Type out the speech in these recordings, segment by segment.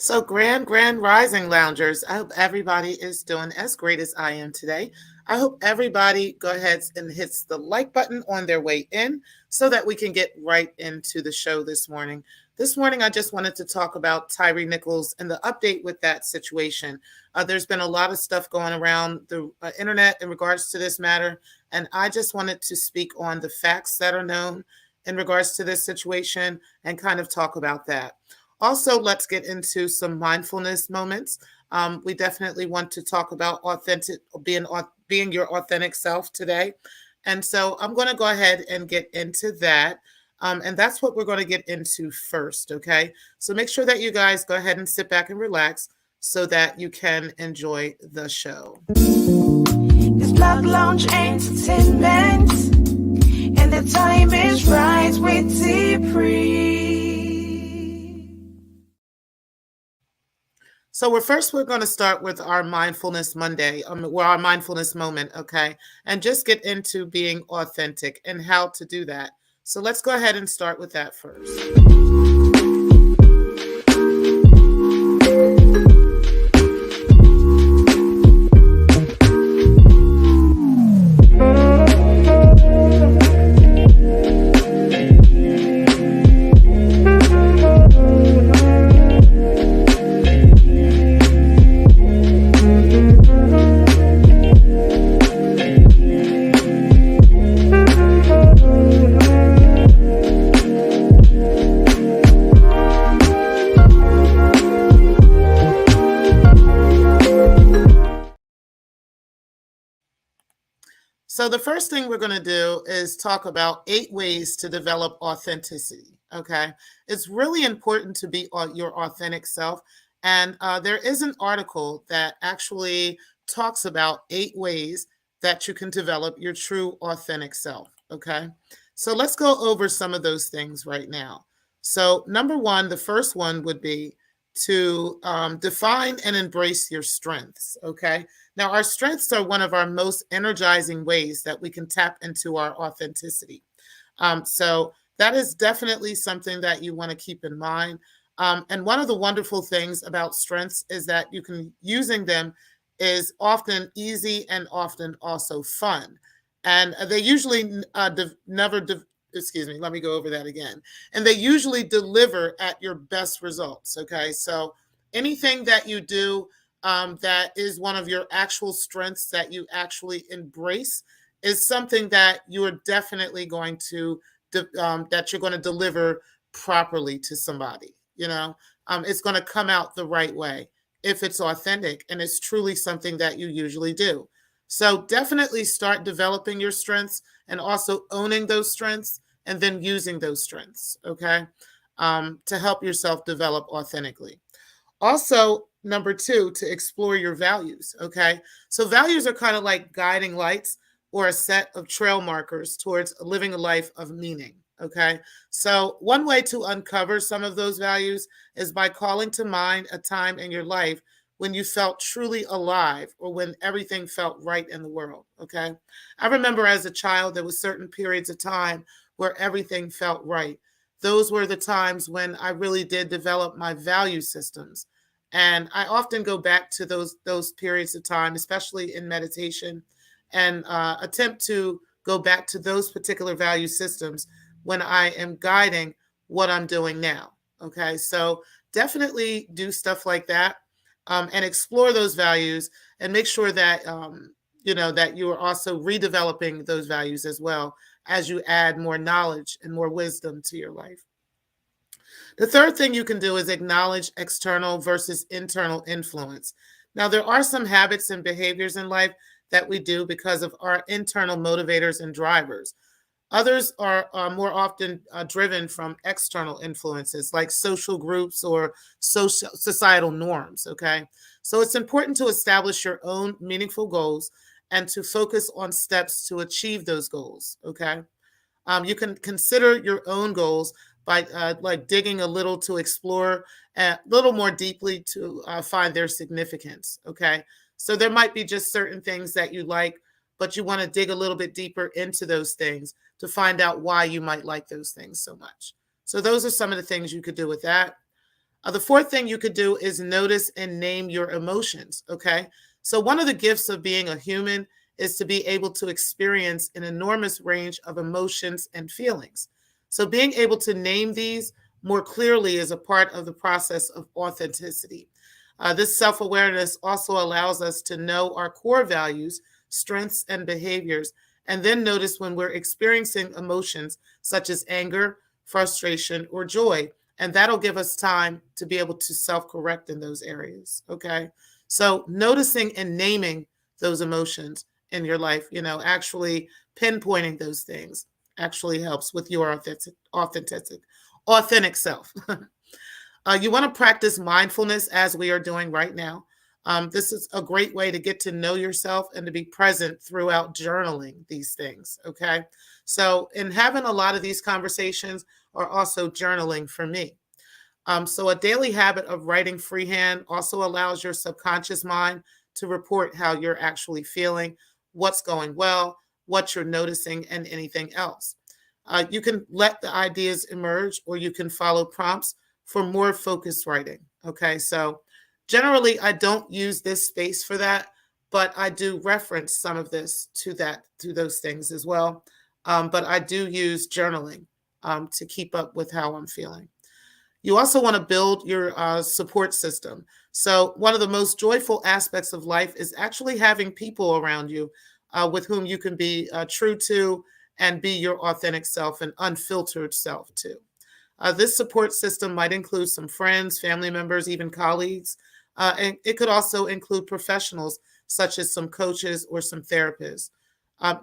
So, grand rising loungers. I hope everybody is doing as great as I am today. I hope everybody go ahead and hits the like button on their way in so that we can get right into the show this morning. This morning, I just wanted to talk about Tyre Nichols and the update with that situation. There's been a lot of stuff going around the internet in regards to this matter, and I just wanted to speak on the facts that are known in regards to this situation and kind of talk about that. Also, let's get into some mindfulness moments. We definitely want to talk about being your authentic self today. And so I'm going to go ahead and get into that. And that's what we're going to get into first. Okay. So make sure that you guys go ahead and sit back and relax so that you can enjoy the show. It's Black Lounge Entertainment, and the time is right with T-Pre. So we're going to start with our Mindfulness Monday, or our mindfulness moment, okay? And just get into being authentic and how to do that. So let's go ahead and start with that first. So the first thing we're going to do is talk about 8 ways to develop authenticity, okay? It's really important to be your authentic self. And there is an article that actually talks about 8 ways that you can develop your true authentic self, okay? So let's go over some of those things right now. So number one, the first one would be to define and embrace your strengths, okay? Now, our strengths are one of our most energizing ways that we can tap into our authenticity. So that is definitely something that you want to keep in mind. And one of the wonderful things about strengths is that using them is often easy and often also fun. And they usually excuse me, let me go over that again. And they usually deliver at your best results. Okay. So anything that you do that is one of your actual strengths that you actually embrace is something that you are definitely going to that you're going to deliver properly to somebody. It's going to come out the right way if it's authentic and it's truly something that you usually do. So definitely start developing your strengths and also owning those strengths and then using those strengths, okay, to help yourself develop authentically. Also, number 2, to explore your values, okay? So values are kind of like guiding lights or a set of trail markers towards living a life of meaning, okay? So one way to uncover some of those values is by calling to mind a time in your life when you felt truly alive or when everything felt right in the world, okay? I remember as a child, there was certain periods of time where everything felt right. Those were the times when I really did develop my value systems. And I often go back to those periods of time, especially in meditation, and attempt to go back to those particular value systems when I am guiding what I'm doing now. Okay, so definitely do stuff like that and explore those values and make sure that that you are also redeveloping those values as well as you add more knowledge and more wisdom to your life. The third thing you can do is acknowledge external versus internal influence. Now, there are some habits and behaviors in life that we do because of our internal motivators and drivers. Others are more often driven from external influences like social groups or societal norms, okay? So it's important to establish your own meaningful goals and to focus on steps to achieve those goals, okay? You can consider your own goals by like digging a little to explore a little more deeply to find their significance. Okay. So there might be just certain things that you like, but you want to dig a little bit deeper into those things to find out why you might like those things so much. So those are some of the things you could do with that. The fourth thing you could do is notice and name your emotions. Okay. So, one of the gifts of being a human is to be able to experience an enormous range of emotions and feelings. So, being able to name these more clearly is a part of the process of authenticity. This self awareness also allows us to know our core values, strengths, and behaviors, and then notice when we're experiencing emotions such as anger, frustration, or joy. And that'll give us time to be able to self correct in those areas. Okay. So, noticing and naming those emotions in your life, actually pinpointing those things actually helps with your authentic self. You want to practice mindfulness as we are doing right now. This is a great way to get to know yourself and to be present throughout journaling these things. Okay. So, in having a lot of these conversations are also journaling for me. So, a daily habit of writing freehand also allows your subconscious mind to report how you're actually feeling, what's going well, what you're noticing, and anything else. You can let the ideas emerge, or you can follow prompts for more focused writing. Okay, so generally, I don't use this space for that, but I do reference some of this to those things as well. But I do use journaling to keep up with how I'm feeling. You also want to build your support system. So, one of the most joyful aspects of life is actually having people around you with whom you can be true to and be your authentic self and unfiltered self too. This support system might include some friends, family members, even colleagues. And it could also include professionals such as some coaches or some therapists.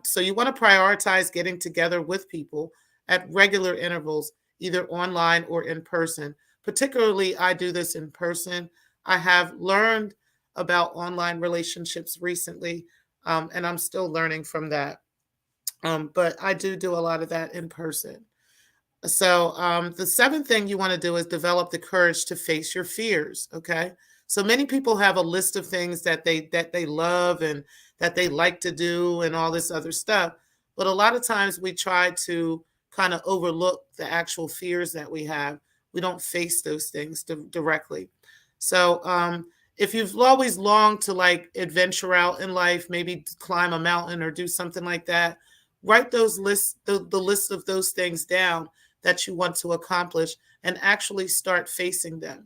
So you want to prioritize getting together with people at regular intervals, either online or in person. Particularly, I do this in person. I have learned about online relationships recently, and I'm still learning from that. But I do a lot of that in person. So, the seventh thing you want to do is develop the courage to face your fears. Okay. So many people have a list of things that they love and that they like to do and all this other stuff. But a lot of times we try to kind of overlook the actual fears that we have. We don't face those things directly. So, if you've always longed to like adventure out in life, maybe climb a mountain or do something like that, write the list of those things down that you want to accomplish and actually start facing them.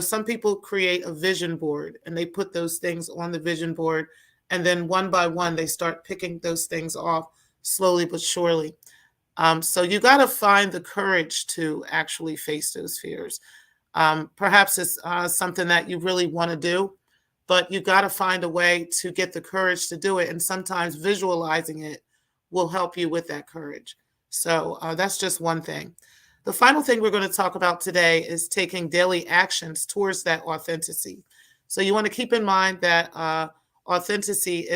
Some people create a vision board and they put those things on the vision board, and then one by one they start picking those things off slowly but surely. So you got to find the courage to actually face those fears. Perhaps it's something that you really want to do, but you got to find a way to get the courage to do it. And sometimes visualizing it will help you with that courage. So that's just one thing. The final thing we're going to talk about today is taking daily actions towards that authenticity. So you want to keep in mind that authenticity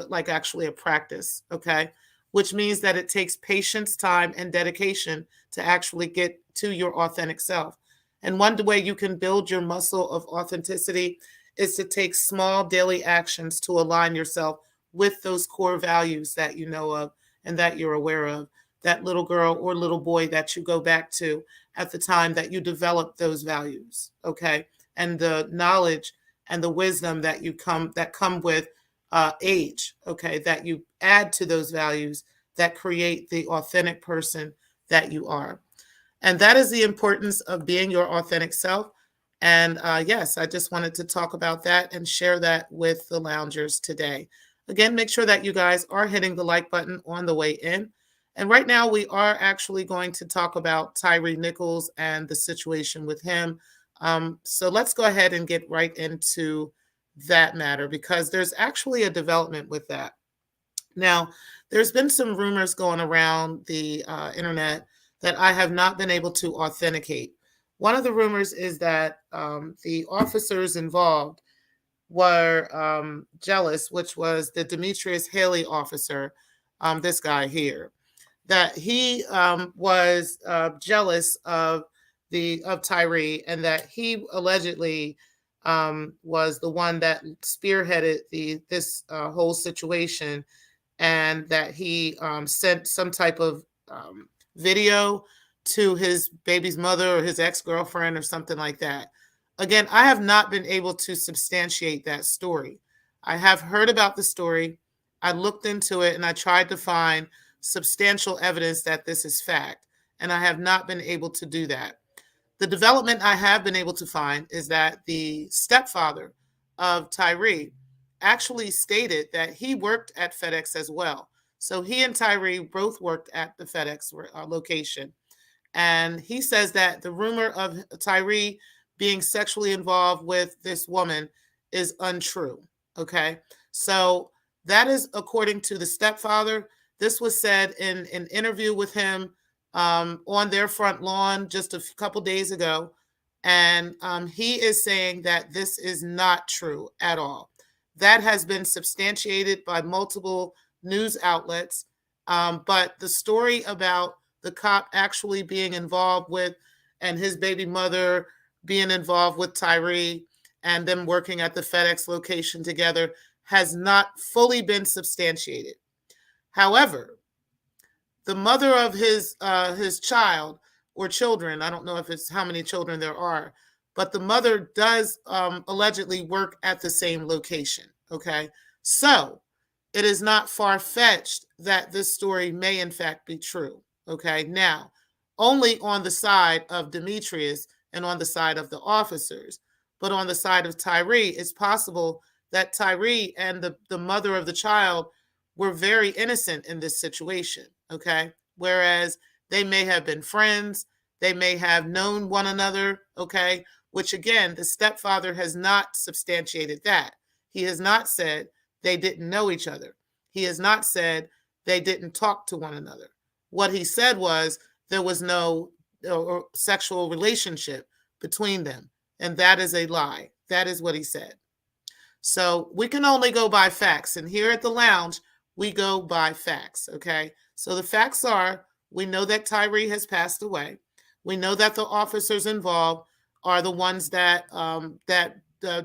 like actually a practice, okay? Which means that it takes patience, time, and dedication to actually get to your authentic self. And one way you can build your muscle of authenticity is to take small daily actions to align yourself with those core values that you know of and that you're aware of. That little girl or little boy that you go back to at the time that you develop those values, okay? And the knowledge and the wisdom that come with age, okay? That you add to those values that create the authentic person that you are. And that is the importance of being your authentic self. And yes, I just wanted to talk about that and share that with the loungers today. Again, make sure that you guys are hitting the like button on the way in. And right now, we are actually going to talk about Tyre Nichols and the situation with him. So let's go ahead and get right into that matter because there's actually a development with that. Now, there's been some rumors going around the internet that I have not been able to authenticate. One of the rumors is that the officers involved were jealous, which was the Demetrius Haley officer, this guy here, that he was jealous of Tyre, and that he allegedly was the one that spearheaded this whole situation, and that he sent some type of video to his baby's mother or his ex-girlfriend or something like that. Again, I have not been able to substantiate that story. I have heard about the story. I looked into it and I tried to find substantial evidence that this is fact, and I have not been able to do that. The development I have been able to find is that the stepfather of Tyre actually stated that he worked at FedEx as well. So he and Tyre both worked at the FedEx location. And he says that the rumor of Tyre being sexually involved with this woman is untrue. Okay. So that is according to the stepfather. This was said in an interview with him on their front lawn just a couple days ago. And he is saying that this is not true at all. That has been substantiated by multiple news outlets. But the story about the cop actually being involved with, and his baby mother being involved with Tyre and them working at the FedEx location together has not fully been substantiated. However, the mother of his child or children, I don't know if it's how many children there are, but the mother does allegedly work at the same location. Okay. So it is not far-fetched that this story may in fact be true. Okay. Now, only on the side of Demetrius and on the side of the officers, but on the side of Tyre, it's possible that Tyre and the mother of the child were very innocent in this situation. Okay. Whereas they may have been friends, they may have known one another. Okay. Which again, the stepfather has not substantiated that. He has not said they didn't know each other. He has not said they didn't talk to one another. What he said was there was no sexual relationship between them. And that is a lie. That is what he said. So we can only go by facts. And here at the lounge, we go by facts. Okay. So the facts are, we know that Tyre has passed away. We know that the officers involved are the ones that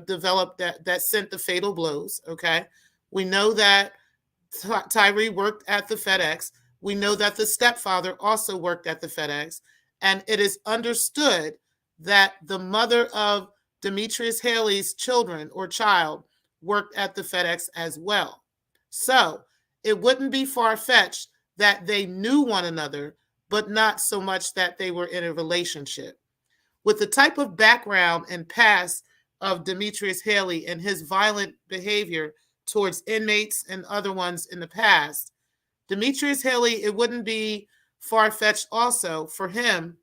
developed that sent the fatal blows. Okay. We know that Tyre worked at the FedEx. We know that the stepfather also worked at the FedEx. And it is understood that the mother of Demetrius Haley's children or child worked at the FedEx as well. So it wouldn't be far-fetched that they knew one another, but not so much that they were in a relationship. With the type of background and past of Demetrius Haley and his violent behavior towards inmates and other ones in the past, Demetrius Haley, it wouldn't be far-fetched also for him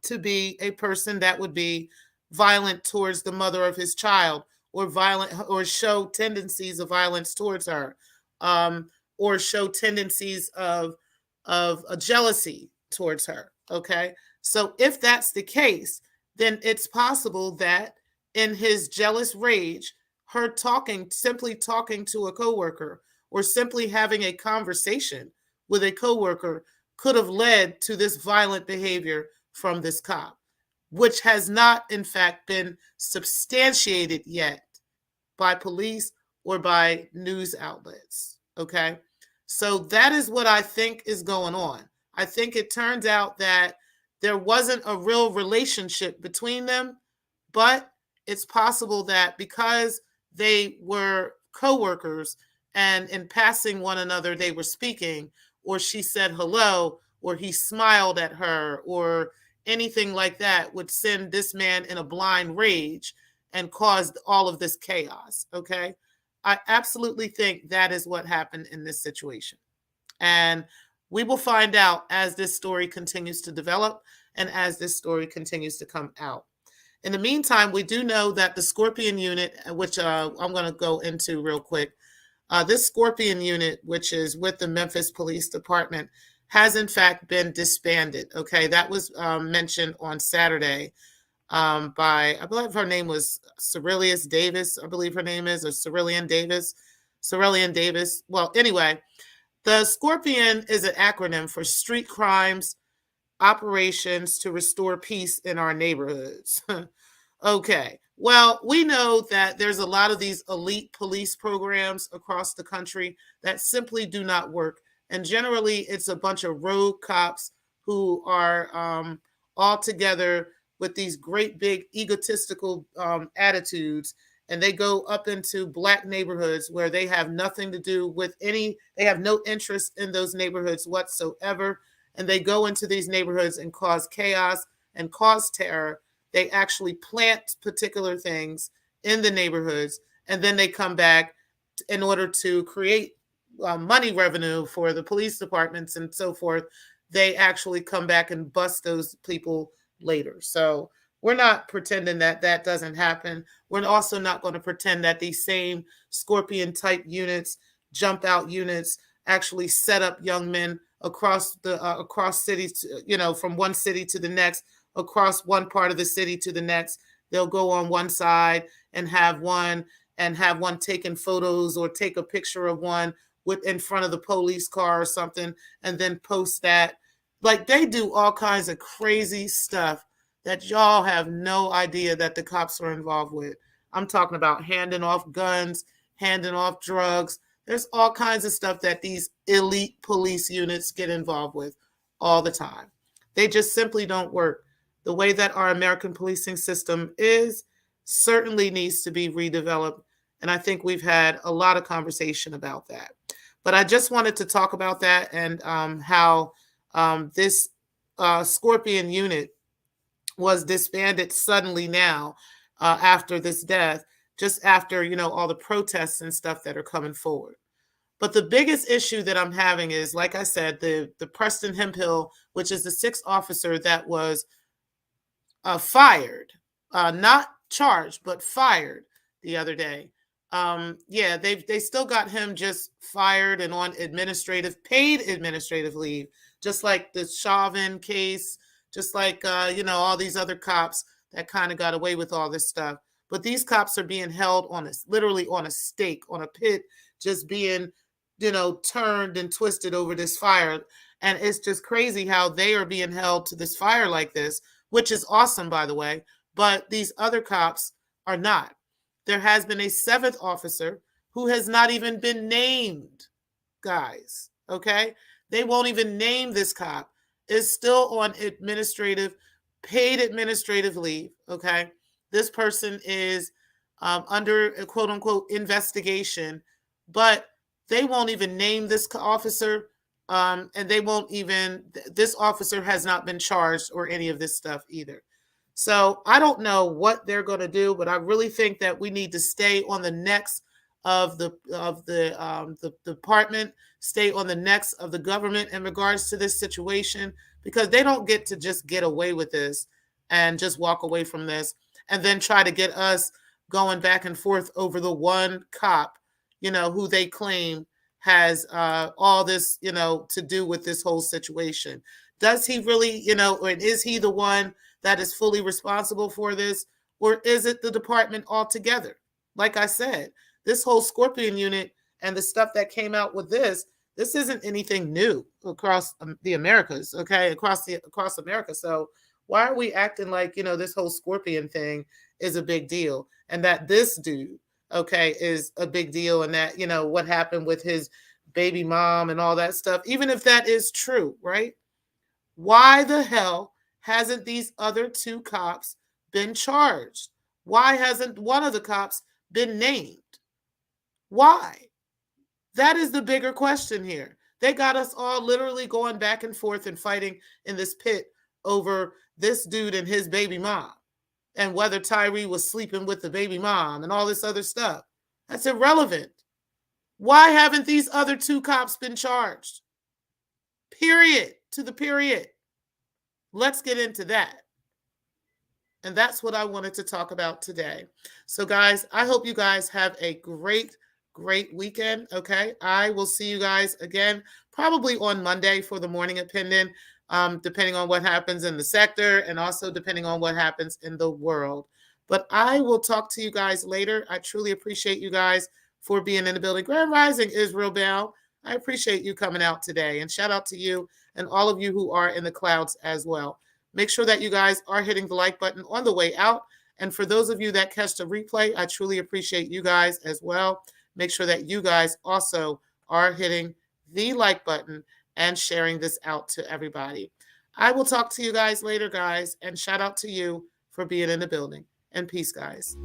to be a person that would be violent towards the mother of his child, or violent, or show tendencies of violence towards her, or show tendencies of a jealousy towards her. Okay. So if that's the case, then it's possible that in his jealous rage, her simply talking to a coworker or simply having a conversation with a coworker could have led to this violent behavior from this cop, which has not, in fact, been substantiated yet by police or by news outlets. Okay. So that is what I think is going on. I think it turns out that there wasn't a real relationship between them, but it's possible that because they were coworkers and in passing one another, they were speaking, or she said hello, or he smiled at her, or anything like that would send this man in a blind rage and caused all of this chaos. Okay. I absolutely think that is what happened in this situation. And we will find out as this story continues to develop and as this story continues to come out. In the meantime, we do know that the Scorpion unit, which I'm going to go into real quick, this Scorpion unit, which is with the Memphis Police Department, has in fact been disbanded. Okay, that was mentioned on Saturday by, I believe her name was Cerelius Davis, I believe her name is, or Cerelian Davis. Well, anyway, the Scorpion is an acronym for Street Crimes Operations to Restore Peace in Our Neighborhoods. Okay, well, we know that there's a lot of these elite police programs across the country that simply do not work. And generally, it's a bunch of rogue cops who are all together with these great big egotistical attitudes, and they go up into Black neighborhoods where they have nothing to do with they have no interest in those neighborhoods whatsoever, and they go into these neighborhoods and cause chaos and cause terror. They actually plant particular things in the neighborhoods, and then they come back in order to create money revenue for the police departments and so forth. They actually come back and bust those people later. So we're not pretending that that doesn't happen. We're also not going to pretend that these same Scorpion type units, jump out units, actually set up young men across cities, from one city to the next, across one part of the city to the next. They'll go on one side and have one taking photos or take a picture of one in front of the police car or something, and then post that. Like, they do all kinds of crazy stuff that y'all have no idea that the cops are involved with. I'm talking about handing off guns, handing off drugs. There's all kinds of stuff that these elite police units get involved with all the time. They just simply don't work. The way that our American policing system is certainly needs to be redeveloped. And I think we've had a lot of conversation about that. But I just wanted to talk about that and how this Scorpion unit was disbanded suddenly now after this death, just after, all the protests and stuff that are coming forward. But the biggest issue that I'm having is, like I said, the Preston Hemphill, which is the 6th officer that was fired, not charged, but fired the other day. They still got him just fired and on paid administrative leave, just like the Chauvin case, just like, all these other cops that kind of got away with all this stuff. But these cops are being held literally on a stake, on a pit, just being, turned and twisted over this fire. And it's just crazy how they are being held to this fire like this, which is awesome, by the way. But these other cops are not. There has been a 7th officer who has not even been named, guys, okay? They won't even name this cop. Is still on paid administrative leave, okay? This person is under a quote-unquote investigation, but they won't even name this officer, and this officer has not been charged or any of this stuff either. So I don't know what they're going to do, but I really think that we need to stay on the necks of the department, stay on the necks of the government in regards to this situation, because they don't get to just get away with this and just walk away from this and then try to get us going back and forth over the one cop, who they claim has all this, to do with this whole situation. Does he really, or is he the one that is fully responsible for this, or is it the department altogether? Like I said, this whole Scorpion unit and the stuff that came out with this isn't anything new across the Americas, okay? Across America. So why are we acting like, this whole Scorpion thing is a big deal, and that this dude, okay, is a big deal, and that, what happened with his baby mom and all that stuff, even if that is true, right? Why the hell hasn't these other 2 cops been charged? Why hasn't one of the cops been named? Why? That is the bigger question here. They got us all literally going back and forth and fighting in this pit over this dude and his baby mom, and whether Tyre was sleeping with the baby mom and all this other stuff. That's irrelevant. Why haven't these other 2 cops been charged? Period. To the period. Let's get into that. And that's what I wanted to talk about today. So, guys, I hope you guys have a great weekend, okay? I will see you guys again probably on Monday for the morning opinion, depending on what happens in the sector and also depending on what happens in the world. But I will talk to you guys later. I truly appreciate you guys for being in the building. Grand Rising, Israel Bell. I appreciate you coming out today. And shout out to you and all of you who are in the clouds as well. Make sure that you guys are hitting the like button on the way out. And for those of you that catch the replay, I truly appreciate you guys as well. Make sure that you guys also are hitting the like button and sharing this out to everybody. I will talk to you guys later, guys. And shout out to you for being in the building. And peace, guys.